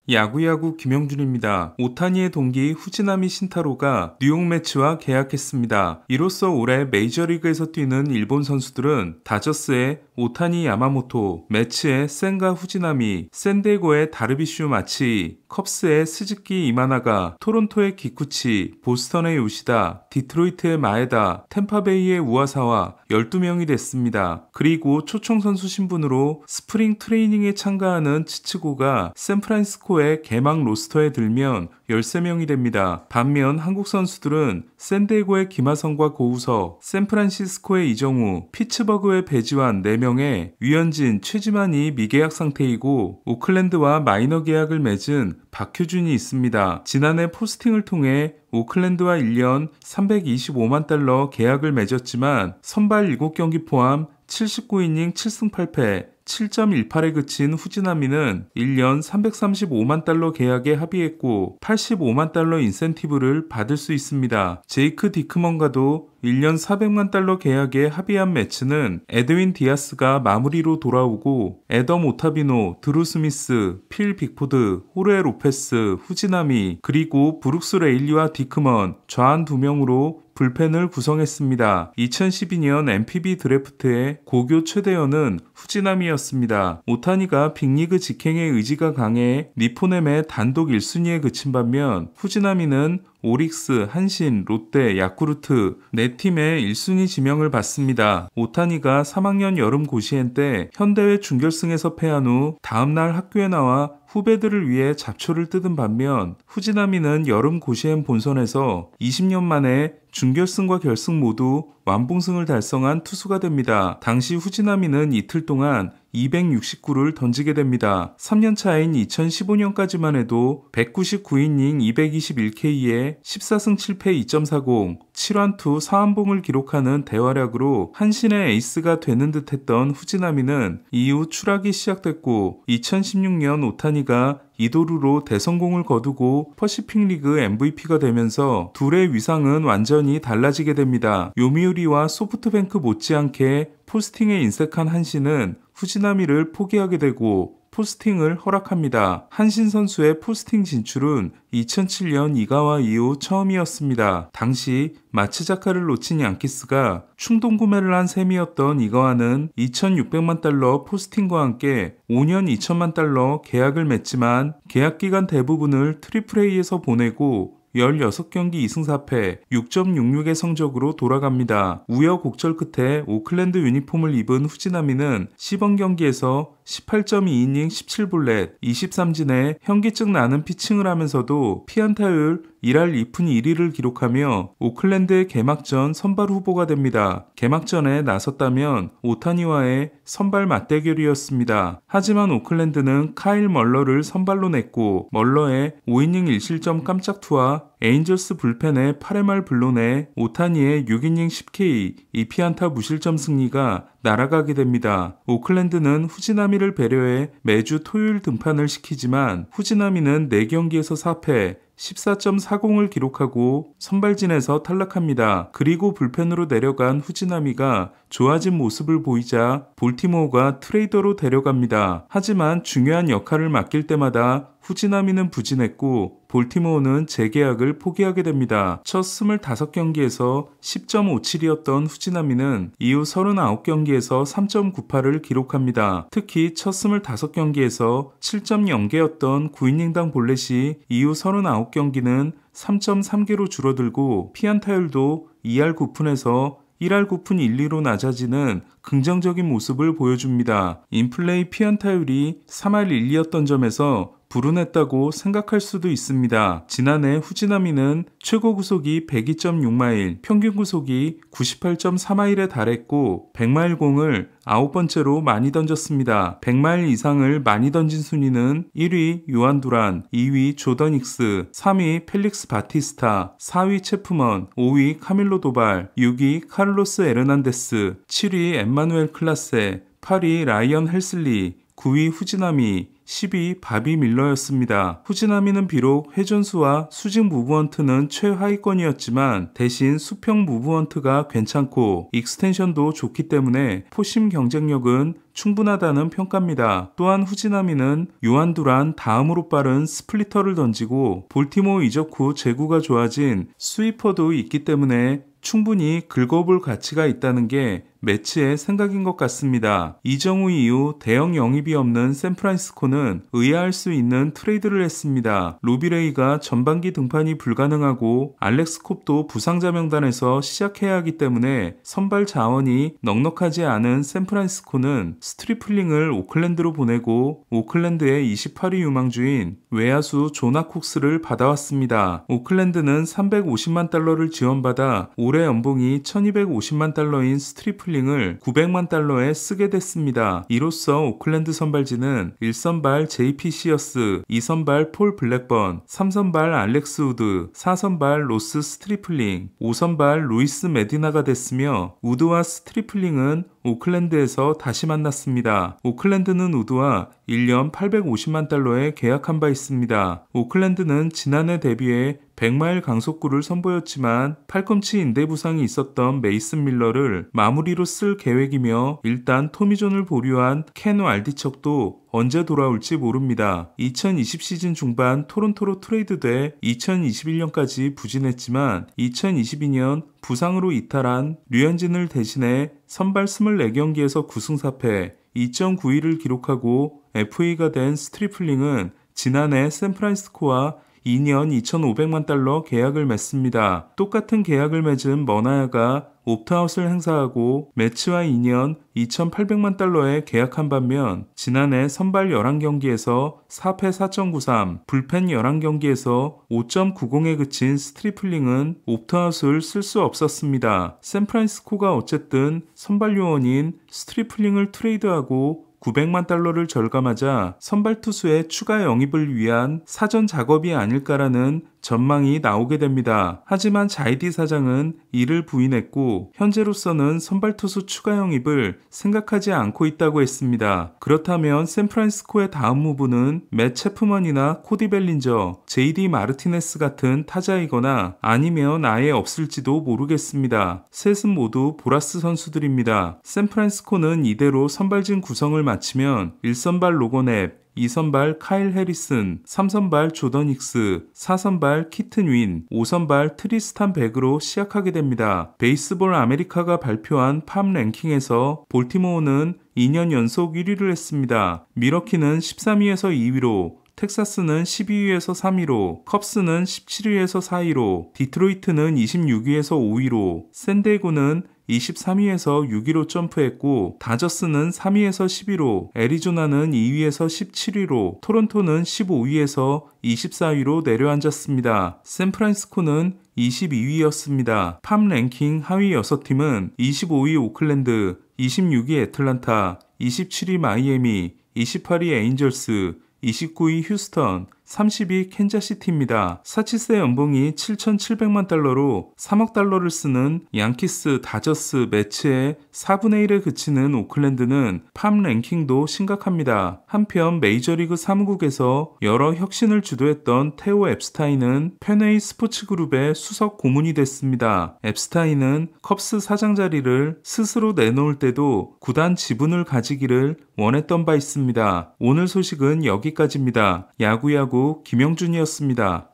야구야구 김영준입니다. 오타니의 동기 후지나미 신타로가 뉴욕 매치와 계약했습니다. 이로써 올해 메이저리그에서 뛰는 일본 선수들은 다저스의 오타니 야마모토, 매치의 센가 후지나미, 샌디에고의 다르비슈 마치, 컵스의 스즈키 이마나가, 토론토의 기쿠치, 보스턴의 요시다, 디트로이트의 마에다, 템파베이의 우아사와 12명이 됐습니다. 그리고 초청 선수 신분으로 스프링 트레이닝에 참가하는 치츠고가 샌프란시스코의 개막 로스터에 들면 13명이 됩니다. 반면 한국 선수들은 샌디에고의 김하성과 고우석, 샌프란시스코의 이정우, 피츠버그의 배지환 4명에 유현진, 최지만이 미계약 상태이고 오클랜드와 마이너 계약을 맺은 박효준이 있습니다. 지난해 포스팅을 통해 오클랜드와 1년 325만 달러 계약을 맺었지만 선발 7경기 포함 79이닝 7승 8패 7.18에 그친 후지나미는 1년 335만 달러 계약에 합의했고 85만 달러 인센티브를 받을 수 있습니다. 제이크 디크먼과도 1년 400만 달러 계약에 합의한 매치는 에드윈 디아스가 마무리로 돌아오고 애덤 오타비노, 드루 스미스, 필 빅포드, 호르에 로페스, 후지나미, 그리고 브룩스 레일리와 디크먼, 좌한 2명으로 불펜을 구성했습니다. 2012년 NPB 드래프트의 고교 최대현은 후지나미였습니다. 오타니가 빅리그 직행의 의지가 강해 니포넴의 단독 1순위에 그친 반면 후지나미는 오릭스, 한신, 롯데, 야쿠르트 4팀의 1순위 지명을 받습니다. 오타니가 3학년 여름 고시엔 때 현대회 준결승에서 패한 후 다음날 학교에 나와 후배들을 위해 잡초를 뜯은 반면 후지나미는 여름 고시엔 본선에서 20년 만에 준결승과 결승 모두 완봉승을 달성한 투수가 됩니다. 당시 후지나미는 이틀 동안 269를 던지게 됩니다. 3년 차인 2015년까지만 해도 199이닝 221K에 14승 7패 2.40, 7완투 4완봉을 기록하는 대활약으로 한신의 에이스가 되는 듯했던 후지나미는 이후 추락이 시작됐고 2016년 오타니가 이도루로 대성공을 거두고 퍼시픽리그 MVP가 되면서 둘의 위상은 완전히 달라지게 됩니다. 요미우리와 소프트뱅크 못지않게 포스팅에 인색한 한신은 후지나미를 포기하게 되고 포스팅을 허락합니다. 한신 선수의 포스팅 진출은 2007년 이가와 이후 처음이었습니다. 당시 마츠자카를 놓친 양키스가 충동 구매를 한 셈이었던 이가와는 2,600만 달러 포스팅과 함께 5년 2천만 달러 계약을 맺지만 계약 기간 대부분을 트리플A에서 보내고 16경기 2승 4패 6.66의 성적으로 돌아갑니다. 우여곡절 끝에 오클랜드 유니폼을 입은 후지나미는 시범 경기에서 18.2이닝 17볼넷 23진에 현기증 나는 피칭을 하면서도 피안타율 1할 2푼 1리를 기록하며 오클랜드의 개막전 선발 후보가 됩니다. 개막전에 나섰다면 오타니와의 선발 맞대결이었습니다. 하지만 오클랜드는 카일 멀러를 선발로 냈고 멀러의 5이닝 1실점 깜짝 투하 에인절스 불펜에 8회 말 불러내 오타니의 6이닝 10K 2피안타 무실점 승리가 날아가게 됩니다. 오클랜드는 후지나미를 배려해 매주 토요일 등판을 시키지만 후지나미는 4경기에서 4패 14.40을 기록하고 선발진에서 탈락합니다. 그리고 불펜으로 내려간 후지나미가 좋아진 모습을 보이자 볼티모어가 트레이더로 데려갑니다. 하지만 중요한 역할을 맡길 때마다 후지나미는 부진했고 볼티모어는 재계약을 포기하게 됩니다. 첫 25경기에서 10.57이었던 후지나미는 이후 39경기에서 3.98을 기록합니다. 특히 첫 25경기에서 7.0개였던 9이닝당 볼넷이 이후 39경기는 3.3개로 줄어들고 피안타율도 2할 9푼에서 1할 9푼 1리로 낮아지는 긍정적인 모습을 보여줍니다. 인플레이 피안타율이 3할 1리였던 점에서 불운했다고 생각할 수도 있습니다. 지난해 후지나미는 최고 구속이 102.6마일, 평균 구속이 98.4마일에 달했고 100마일 공을 9번째로 많이 던졌습니다. 100마일 이상을 많이 던진 순위는 1위 요한 두란, 2위 조던 힉스, 3위 펠릭스 바티스타, 4위 체프먼, 5위 카밀로 도발, 6위 카를로스 에르난데스, 7위 엠마누엘 클라세, 8위 라이언 헬슬리, 9위 후지나미, 10위 바비 밀러였습니다. 후지나미는 비록 회전수와 수직 무브먼트는 최하위권이었지만 대신 수평 무브먼트가 괜찮고 익스텐션도 좋기 때문에 포심 경쟁력은 충분하다는 평가입니다. 또한 후지나미는 요한 두란 다음으로 빠른 스플리터를 던지고 볼티모어 이적 후 제구가 좋아진 스위퍼도 있기 때문에 충분히 긁어볼 가치가 있다는 게 매치의 생각인 것 같습니다. 이정후 이후 대형 영입이 없는 샌프란시스코는 의아할 수 있는 트레이드를 했습니다. 로비레이가 전반기 등판이 불가능하고 알렉스 콥도 부상자 명단에서 시작해야 하기 때문에 선발 자원이 넉넉하지 않은 샌프란시스코는 스트리플링을 오클랜드로 보내고 오클랜드의 28위 유망주인 외야수 조나 콕스를 받아왔습니다. 오클랜드는 350만 달러를 지원받아 올해 연봉이 1250만 달러인 스트리플링을 900만 달러에 쓰게 됐습니다. 이로써 오클랜드 선발진은 1선발 JP 시어스, 2선발 폴 블랙번, 3선발 알렉스 우드, 4선발 로스 스트리플링, 5선발 루이스 메디나가 됐으며 우드와 스트리플링은 오클랜드에서 다시 만났습니다. 오클랜드는 우드와 1년 850만 달러에 계약한 바 있습니다. 오클랜드는 지난해 데뷔해 100마일 강속구를 선보였지만 팔꿈치 인대 부상이 있었던 메이슨 밀러를 마무리로 쓸 계획이며 일단 토미존을 보류한 켄 왈디척도 언제 돌아올지 모릅니다. 2020 시즌 중반 토론토로 트레이드돼 2021년까지 부진했지만 2022년 부상으로 이탈한 류현진을 대신해 선발 24경기에서 9승 4패 2.91을 기록하고 FA가 된 스트리플링은 지난해 샌프란시스코와 2년 2,500만 달러 계약을 맺습니다. 똑같은 계약을 맺은 머나야가 옵트아웃을 행사하고 매치와 2년 2,800만 달러에 계약한 반면 지난해 선발 11경기에서 4패 4.93, 불펜 11경기에서 5.90에 그친 스트리플링은 옵트아웃을 쓸 수 없었습니다. 샌프란시스코가 어쨌든 선발 요원인 스트리플링을 트레이드하고 900만 달러를 절감하자 선발 투수의 추가 영입을 위한 사전 작업이 아닐까라는 전망이 나오게 됩니다. 하지만 자이디 사장은 이를 부인했고 현재로서는 선발 투수 추가 영입을 생각하지 않고 있다고 했습니다. 그렇다면 샌프란시스코의 다음 무브는 맷 체프먼이나 코디 벨린저, JD 마르티네스 같은 타자이거나 아니면 아예 없을지도 모르겠습니다. 셋은 모두 보라스 선수들입니다. 샌프란시스코는 이대로 선발진 구성을 마치면 1선발 로건 앱, 2선발 카일 해리슨, 3선발 조던 힉스, 4선발 키튼 윈, 5선발 트리스탄 백으로 시작하게 됩니다. 베이스볼 아메리카가 발표한 팜 랭킹에서 볼티모어는 2년 연속 1위를 했습니다. 미러키는 13위에서 2위로, 텍사스는 12위에서 3위로, 컵스는 17위에서 4위로, 디트로이트는 26위에서 5위로, 샌디에고는 23위에서 6위로 점프했고 다저스는 3위에서 10위로, 애리조나는 2위에서 17위로, 토론토는 15위에서 24위로 내려앉았습니다. 샌프란시스코는 22위였습니다. 팜 랭킹 하위 6팀은 25위 오클랜드, 26위 애틀란타, 27위 마이애미, 28위 에인절스, 29위 휴스턴, 30위 캔자시티입니다. 사치세 연봉이 7,700만 달러로 3억 달러를 쓰는 양키스, 다저스, 매츠의 4분의 1에 그치는 오클랜드는 팜 랭킹도 심각합니다. 한편 메이저리그 사무국에서 여러 혁신을 주도했던 테오 앱스타인은 펜웨이 스포츠그룹의 수석 고문이 됐습니다. 앱스타인은 컵스 사장 자리를 스스로 내놓을 때도 구단 지분을 가지기를 원했던 바 있습니다. 오늘 소식은 여기까지입니다. 야구야구 김영준이었습니다.